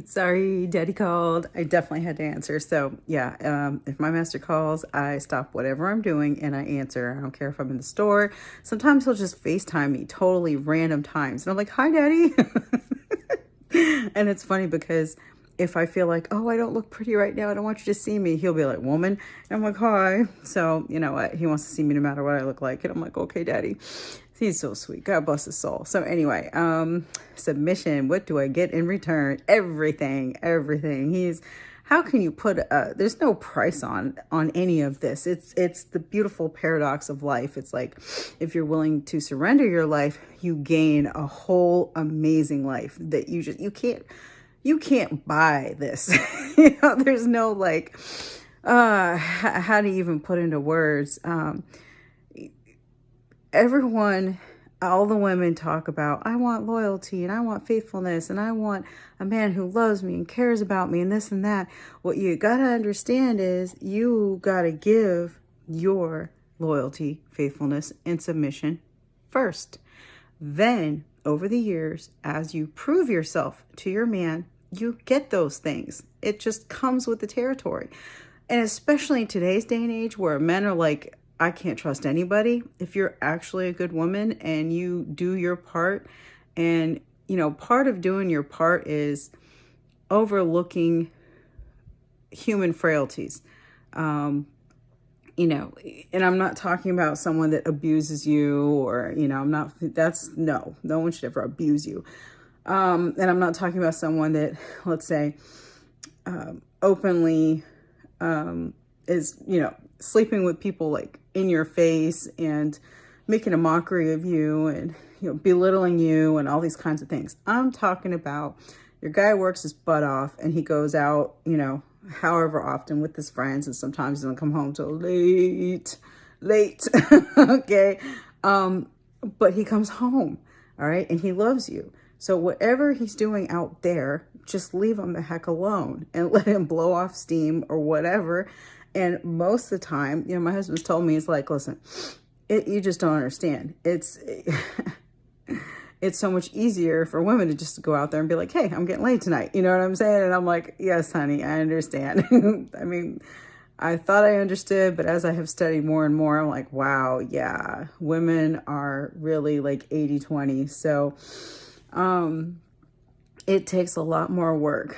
Sorry, daddy called. I definitely had to answer. So yeah, if my master calls, I stop whatever I'm doing and I answer. I don't care if I'm in the store. Sometimes he'll just FaceTime me totally random times. And I'm like, hi, daddy. And it's funny because if I feel like, oh, I don't look pretty right now, I don't want you to see me, he'll be like, woman. And I'm like, hi. So you know what? He wants to see me no matter what I look like. And I'm like, okay, daddy. He's so sweet. God bless his soul. So anyway, submission. What do I get in return? Everything, everything. How can you put there's no price on any of this. It's the beautiful paradox of life. It's like, if you're willing to surrender your life, you gain a whole amazing life that you can't buy this. There's no like, how to even put into words. Everyone, all the women talk about, I want loyalty and I want faithfulness and I want a man who loves me and cares about me and this and that. What you got to understand is you got to give your loyalty, faithfulness, and submission first. Then, over the years, as you prove yourself to your man, you get those things. It just comes with the territory. And especially in today's day and age where men are like, I can't trust anybody. If you're actually a good woman and you do your part, and part of doing your part is overlooking human frailties. And I'm not talking about someone that abuses you or, no one should ever abuse you. And I'm not talking about someone that, let's say, openly is, sleeping with people like in your face and making a mockery of you and, belittling you and all these kinds of things. I'm talking about your guy works his butt off and he goes out, however often with his friends, and sometimes he doesn't come home till late. Okay. But he comes home. All right. And he loves you. So whatever he's doing out there, just leave him the heck alone and let him blow off steam or whatever. And most of the time, my husband's told me, he's like, listen, you just don't understand. It's so much easier for women to just go out there and be like, hey, I'm getting laid tonight. You know what I'm saying? And I'm like, yes, honey, I understand. I mean, I thought I understood, but as I have studied more and more, I'm like, wow, yeah, women are really like 80-20. So, it takes a lot more work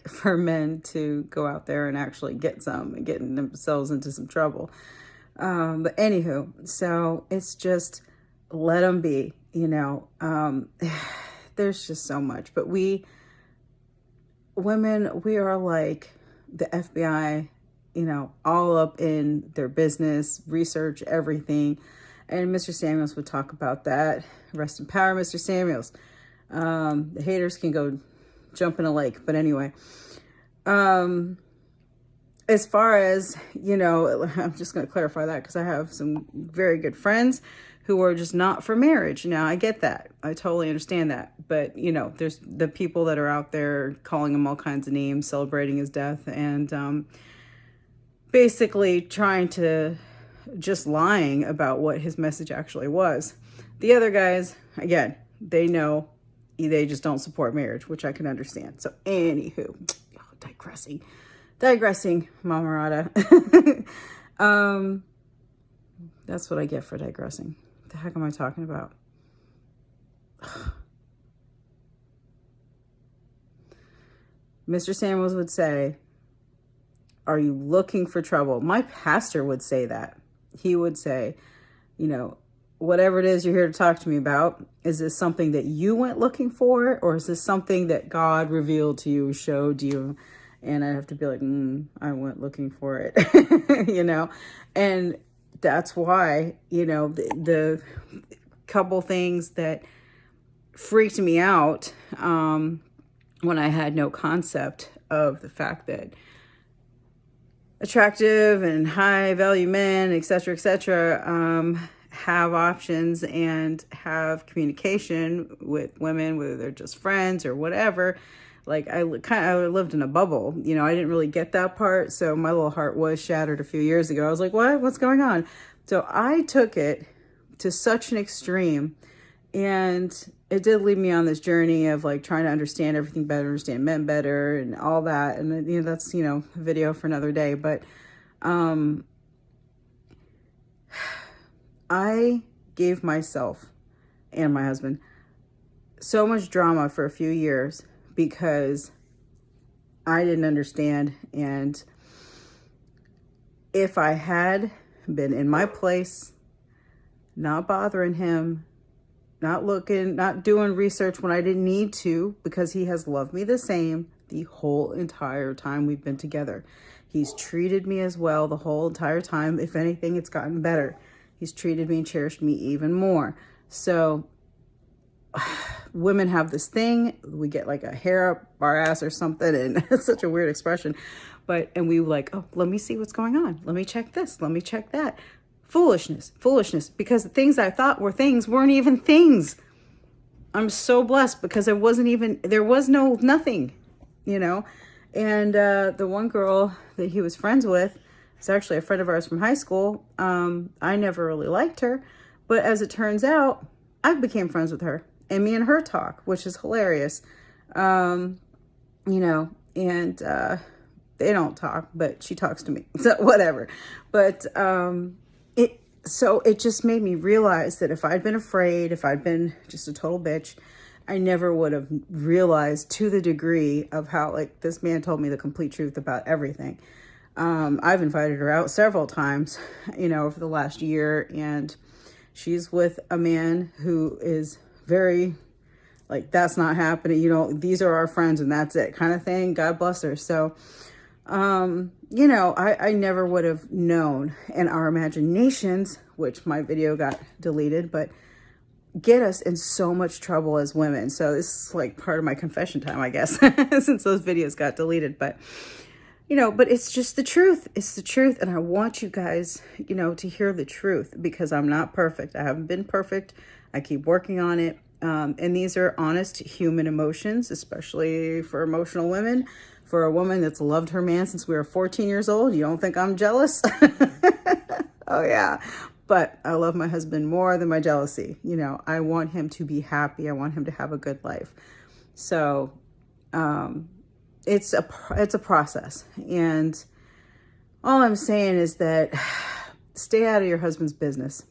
for men to go out there and actually get some and getting themselves into some trouble. But anywho, so it's just let them be, there's just so much, but women, we are like the FBI, all up in their business, research everything. And Mr. Samuels would talk about that. Rest in power, Mr. Samuels. The haters can go jump in a lake. But anyway, as far as, I'm just going to clarify that because I have some very good friends who are just not for marriage. Now, I get that. I totally understand that. But, there's the people that are out there calling him all kinds of names, celebrating his death, and basically trying to just lying about what his message actually was. The other guys, again, they know, they just don't support marriage, which I can understand. So anywho, digressing, Mama Radha. That's what I get for digressing. What the heck am I talking about? Mr. Samuels would say, are you looking for trouble? My pastor would say that. He would say, whatever it is you're here to talk to me about, is this something that you went looking for? Or is this something that God revealed to you, showed you? And I have to be like, I went looking for it, And that's why, the couple things that freaked me out when I had no concept of the fact that attractive and high value men, et cetera, have options and have communication with women, whether they're just friends or whatever. Like I lived in a bubble, I didn't really get that part. So my little heart was shattered a few years ago. I was like, what's going on? So I took it to such an extreme. And it did lead me on this journey of like trying to understand everything better, understand men better and all that. And, you know, that's, you know, a video for another day. But I gave myself and my husband so much drama for a few years because I didn't understand. And if I had been in my place, not bothering him, not looking, not doing research when I didn't need to, because he has loved me the same the whole entire time we've been together. He's treated me as well the whole entire time. If anything, it's gotten better. He's treated me and cherished me even more. So women have this thing, we get like a hair up our ass or something, and it's such a weird expression, and we like, oh, let me see what's going on. Let me check this. Let me check that. Foolishness, because the things I thought were things weren't even things. I'm so blessed because there was nothing, you know? And the one girl that he was friends with is actually a friend of ours from high school. I never really liked her, but as it turns out, I became friends with her, and me and her talk, which is hilarious. You know, and they don't talk, but she talks to me, so whatever. But it just made me realize that if I'd been afraid, if I'd been just a total bitch, I never would have realized to the degree of how, like, this man told me the complete truth about everything. I've invited her out several times, you know, over the last year, and she's with a man who is very, like, that's not happening. You know, these are our friends and that's it kind of thing. God bless her. So, you know, I never would have known, and our imaginations, which my video got deleted, but get us in so much trouble as women. So this is like part of my confession time, I guess, since those videos got deleted. But, you know, but it's just the truth. It's the truth. And I want you guys, you know, to hear the truth, because I'm not perfect. I haven't been perfect. I keep working on it. And these are honest human emotions, especially for emotional women. For a woman that's loved her man since we were 14 years old, you don't think I'm jealous? Oh, yeah. But I love my husband more than my jealousy. You know, I want him to be happy. I want him to have a good life. So it's a process. And all I'm saying is that stay out of your husband's business.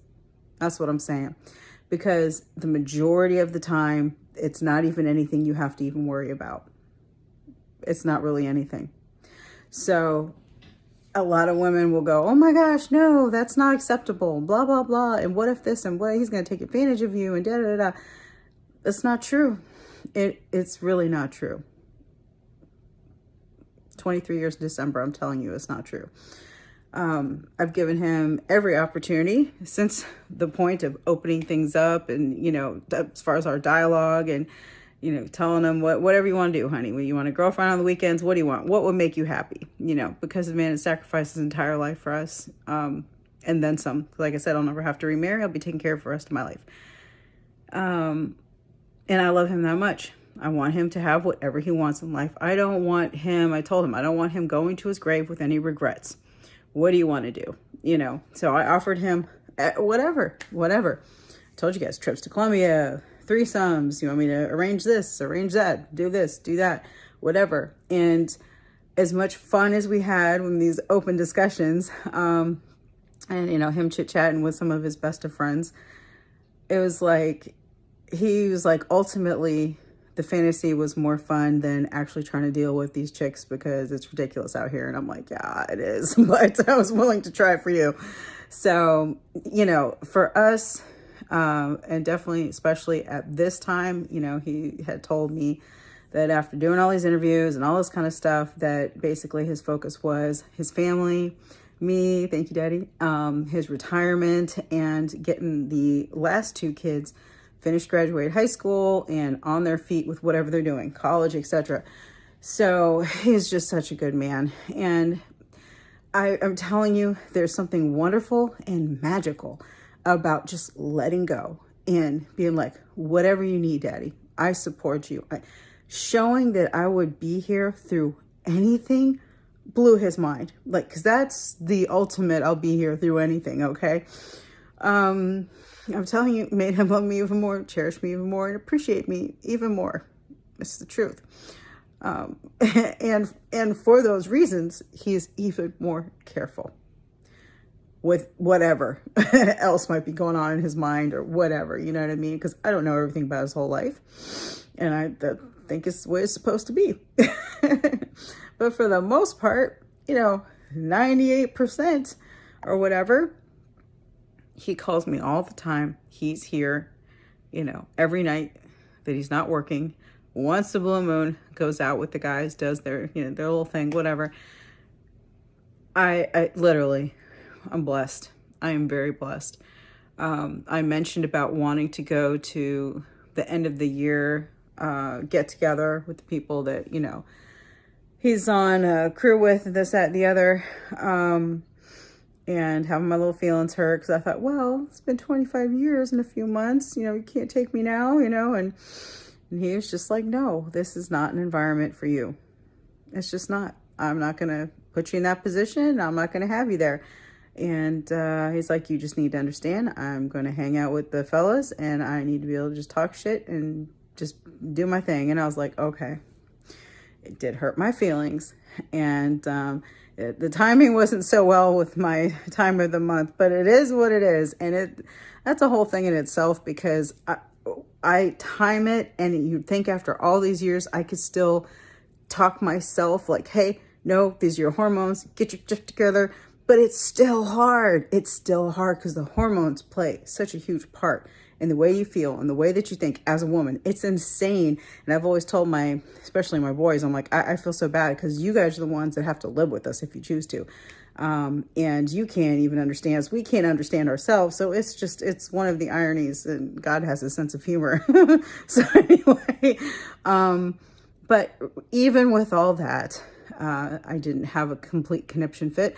That's what I'm saying. Because the majority of the time, it's not even anything you have to even worry about. It's not really anything. So a lot of women will go, oh my gosh, no, that's not acceptable, blah, blah, blah. And what if this, and what, he's going to take advantage of you, and da, da, da. It's not true. It's really not true. 23 years in December, I'm telling you, it's not true. I've given him every opportunity since the point of opening things up, and, you know, as far as our dialogue, and, you know, telling him whatever you want to do, honey. You want a girlfriend on the weekends? What do you want? What would make you happy? You know, because the man has sacrificed his entire life for us. And then some. Like I said, I'll never have to remarry. I'll be taken care of for the rest of my life. And I love him that much. I want him to have whatever he wants in life. I don't want him, I told him, I don't want him going to his grave with any regrets. What do you want to do? You know, so I offered him whatever. I told you guys, trips to Colombia, threesomes, you want me to arrange this, arrange that, do this, do that, whatever. And as much fun as we had when these open discussions, and, you know, him chit-chatting with some of his best of friends, it was like, he was like, ultimately, the fantasy was more fun than actually trying to deal with these chicks, because it's ridiculous out here. And I'm like, yeah, it is. But I was willing to try it for you. So, you know, for us, and definitely, especially at this time, you know, he had told me that after doing all these interviews and all this kind of stuff, that basically his focus was his family, me, thank you, Daddy, his retirement, and getting the last two kids finished, graduate high school, and on their feet with whatever they're doing, college, etc. So he's just such a good man. And I'm telling you, there's something wonderful and magical about just letting go and being like, whatever you need, Daddy, I support you. Showing that I would be here through anything blew his mind. Like, because that's the ultimate, I'll be here through anything, okay? I'm telling you, made him love me even more, cherish me even more, and appreciate me even more. It's the truth. And for those reasons, he's even more careful with whatever else might be going on in his mind or whatever, you know what I mean? Because I don't know everything about his whole life, and I think it's the way it's supposed to be. But for the most part, 98% or whatever, he calls me all the time. He's here, every night that he's not working. Once the blue moon, goes out with the guys, does their, their little thing, whatever. I literally, I'm blessed. I am very blessed. I mentioned about wanting to go to the end of the year get together with the people that, he's on a crew with, this, that, and the other. And having my little feelings hurt because I thought, well, it's been 25 years in a few months. You can't take me now, and he was just like, no, this is not an environment for you. It's just not. I'm not going to put you in that position. I'm not going to have you there. And he's like, you just need to understand, I'm going to hang out with the fellas and I need to be able to just talk shit and just do my thing. And I was like, okay. It did hurt my feelings. And the timing wasn't so well with my time of the month, but it is what it is. And that's a whole thing in itself, because I time it, and you'd think after all these years, I could still talk myself like, hey, no, these are your hormones, get your shit together. But it's still hard. It's still hard because the hormones play such a huge part in the way you feel and the way that you think as a woman. It's insane. And I've always told especially my boys, I'm like, I feel so bad because you guys are the ones that have to live with us if you choose to. And you can't even understand us. We can't understand ourselves. So it's one of the ironies, and God has a sense of humor. So anyway, but even with all that, I didn't have a complete conniption fit.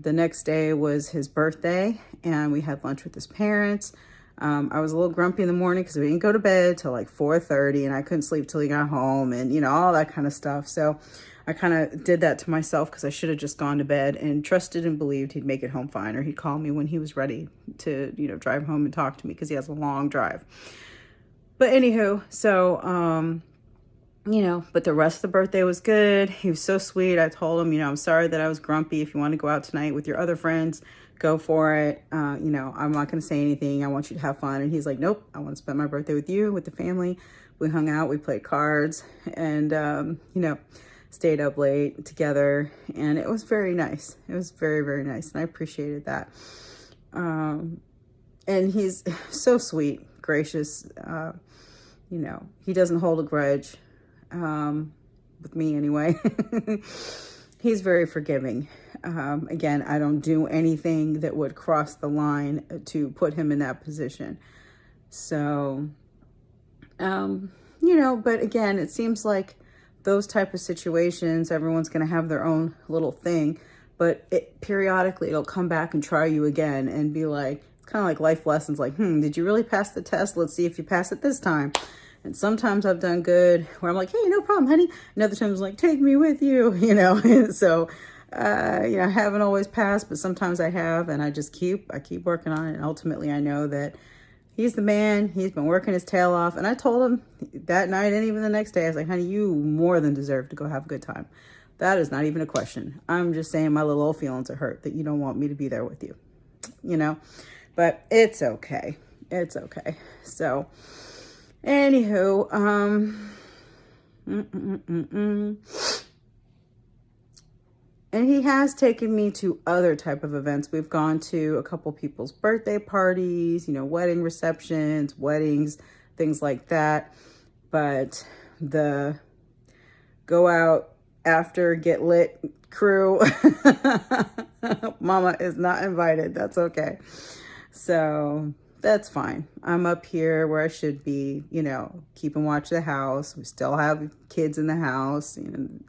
The next day was his birthday, and we had lunch with his parents. I was a little grumpy in the morning because we didn't go to bed till like 4:30, and I couldn't sleep till he got home, and all that kind of stuff. So I kind of did that to myself because I should have just gone to bed and trusted and believed he'd make it home fine, or he'd call me when he was ready to, drive home and talk to me because he has a long drive. But anywho, so but the rest of the birthday was good. He was so sweet. I told him, I'm sorry that I was grumpy. If you want to go out tonight with your other friends, go for it. I'm not going to say anything. I want you to have fun. And he's like, nope, I want to spend my birthday with you, with the family. We hung out, we played cards, and, stayed up late together. And it was very nice. It was very, very nice. And I appreciated that. And he's so sweet, gracious. He doesn't hold a grudge. With me anyway. He's very forgiving. Again, I don't do anything that would cross the line to put him in that position. So, but again, it seems like those type of situations, everyone's going to have their own little thing, but periodically it'll come back and try you again and be like, it's kind of like life lessons, like, did you really pass the test? Let's see if you pass it this time. And sometimes I've done good where I'm like, hey, no problem, honey. And other times like, take me with you, So, I haven't always passed, but sometimes I have. And I keep working on it. And ultimately, I know that he's the man. He's been working his tail off. And I told him that night and even the next day, I was like, honey, you more than deserve to go have a good time. That is not even a question. I'm just saying my little old feelings are hurt that you don't want me to be there with you, But it's okay. It's okay. So... Anywho, and he has taken me to other type of events. We've gone to a couple people's birthday parties, wedding receptions, weddings, things like that. But the go out after, get lit crew, Mama is not invited. That's okay. So... that's fine. I'm up here where I should be, keeping watch of the house. We still have kids in the house. You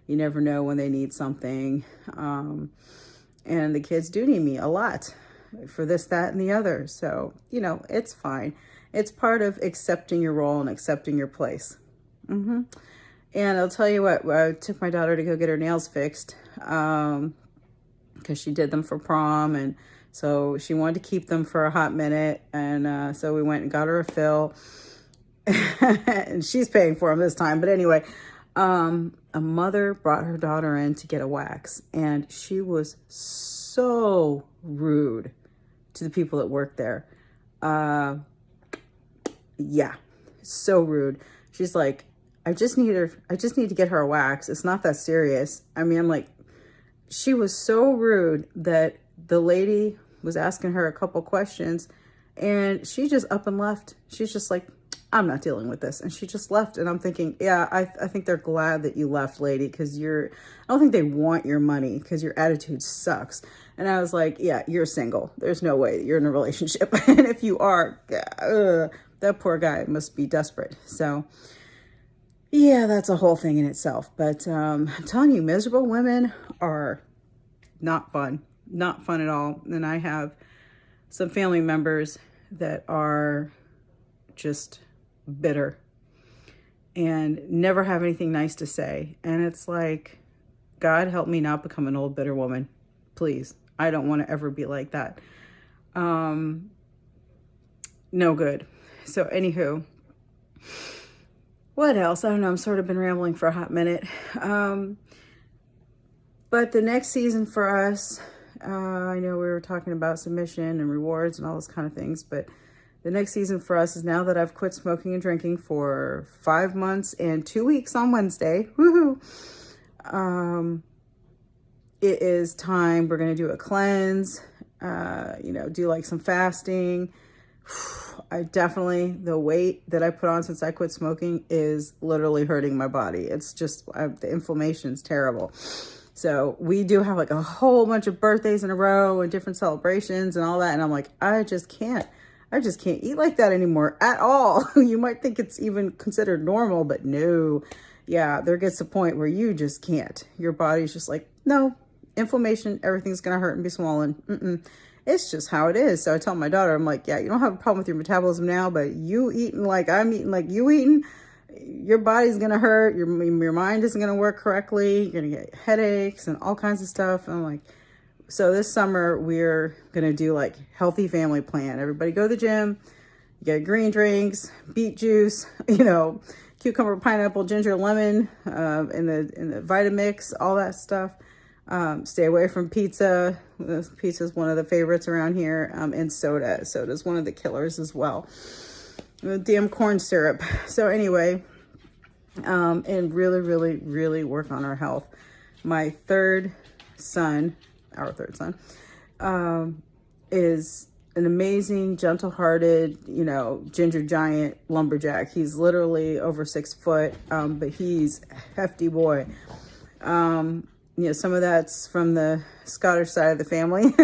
never know when they need something. And the kids do need me a lot for this, that, and the other. So, it's fine. It's part of accepting your role and accepting your place. And I'll tell you what, I took my daughter to go get her nails fixed because she did them for prom, and So she wanted to keep them for a hot minute. And so we went and got her a fill. And she's paying for them this time. But anyway, a mother brought her daughter in to get a wax. And she was so rude to the people that work there. Yeah, so rude. She's like, I just need to get her a wax. It's not that serious. I mean, I'm like, she was so rude that the lady was asking her a couple questions and she just up and left. She's just like, I'm not dealing with this. And she just left. And I'm thinking, yeah, I think they're glad that you left, lady, because I don't think they want your money because your attitude sucks. And I was like, yeah, you're single. There's no way that you're in a relationship. And if you are, that poor guy must be desperate. So yeah, that's a whole thing in itself. But I'm telling you, miserable women are not fun. Not fun at all. And I have some family members that are just bitter and never have anything nice to say. And it's like, God help me not become an old bitter woman. Please. I don't want to ever be like that. No good. So anywho, what else? I don't know. I'm sort of been rambling for a hot minute. But the next season for us, I know we were talking about submission and rewards and all those kind of things, but the next season for us is now that I've quit smoking and drinking for 5 months and 2 weeks on Wednesday. Woohoo! It is time. We're going to do a cleanse, do like some fasting. The weight that I put on since I quit smoking is literally hurting my body. It's just, the inflammation's terrible. So we do have like a whole bunch of birthdays in a row and different celebrations and all that. And I'm like, I just can't eat like that anymore at all. You might think it's even considered normal, but no. Yeah, there gets a point where you just can't. Your body's just like, no, inflammation, everything's going to hurt and be swollen. It's just how it is. So I tell my daughter, I'm like, yeah, you don't have a problem with your metabolism now, but you eating like I'm eating like you eating, your body's going to hurt. Your mind isn't going to work correctly. You're going to get headaches and all kinds of stuff. And I'm like, so this summer we're going to do like healthy family plan. Everybody go to the gym, you get green drinks, beet juice, cucumber, pineapple, ginger, lemon, in the Vitamix, all that stuff. Stay away from pizza. Pizza is one of the favorites around here. And soda. Soda is one of the killers as well. The damn corn syrup. So anyway, and really, really, really work on our health. Our third son, is an amazing, gentle-hearted, ginger giant lumberjack. He's literally over 6 foot, but he's a hefty boy. Some of that's from the Scottish side of the family,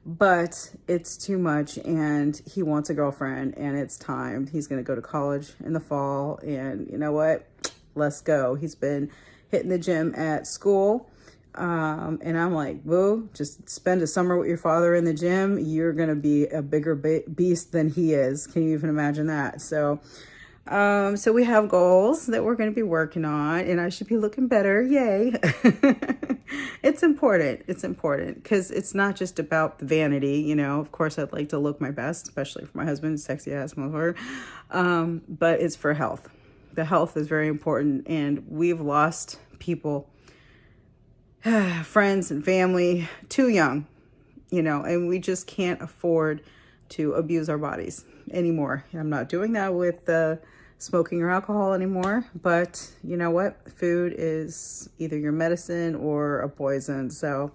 but it's too much and he wants a girlfriend and it's time. He's going to go to college in the fall and you know what? Let's go. He's been hitting the gym at school. And I'm like, boo, just spend a summer with your father in the gym. You're going to be a bigger beast than he is. Can you even imagine that? So we have goals that we're going to be working on and I should be looking better. Yay. It's important. It's important because it's not just about the vanity. Of course I'd like to look my best, especially for my husband, sexy ass motherfucker. But it's for health. The health is very important and we've lost people, friends and family too young, and we just can't afford to abuse our bodies anymore. I'm not doing that with smoking or alcohol anymore, but you know what? Food is either your medicine or a poison. So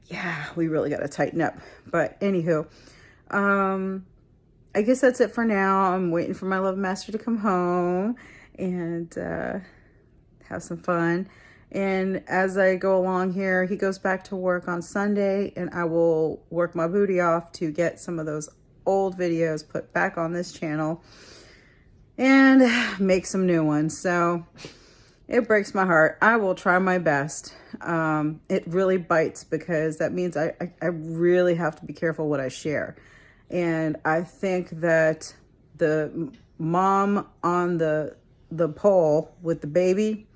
yeah, we really got to tighten up. But anywho, I guess that's it for now. I'm waiting for my love master to come home and have some fun. And as I go along here, he goes back to work on Sunday and I will work my booty off to get some of those old videos put back on this channel and make some new ones. So it breaks my heart. I will try my best. It really bites because that means I really have to be careful what I share. And I think that the mom on the pole with the baby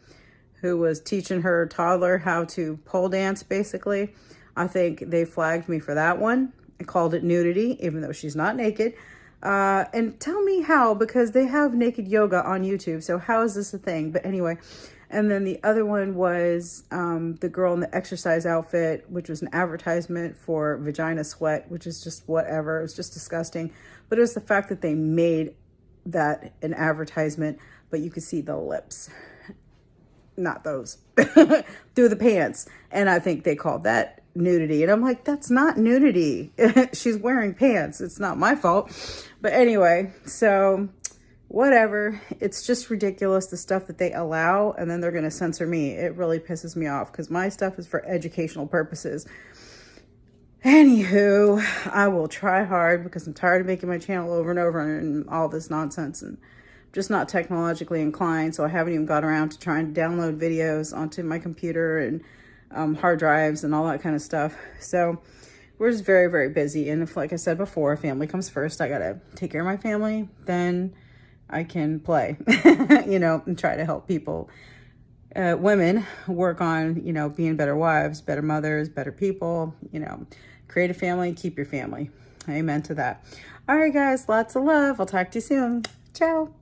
who was teaching her toddler how to pole dance, basically, I think they flagged me for that one and called it nudity, even though she's not naked. And tell me how, because they have naked yoga on YouTube. So how is this a thing? But anyway, and then the other one was the girl in the exercise outfit, which was an advertisement for vagina sweat, which is just whatever. It was just disgusting. But it was the fact that they made that an advertisement, but you could see the lips. Not those. Through the pants. And I think they called that nudity. And I'm like, that's not nudity. She's wearing pants. It's not my fault. But anyway, so whatever. It's just ridiculous, the stuff that they allow, and then they're going to censor me. It really pisses me off because my stuff is for educational purposes. Anywho, I will try hard because I'm tired of making my channel over and over and all this nonsense, and just not technologically inclined, so I haven't even got around to trying to download videos onto my computer and hard drives and all that kind of stuff. So we're just very, very busy. And if, like I said before, family comes first, I gotta take care of my family, then I can play, you know, and try to help people, women work on, you know, being better wives, better mothers, better people, you know, create a family, keep your family. Amen to that. All right, guys, lots of love. I'll talk to you soon. Ciao.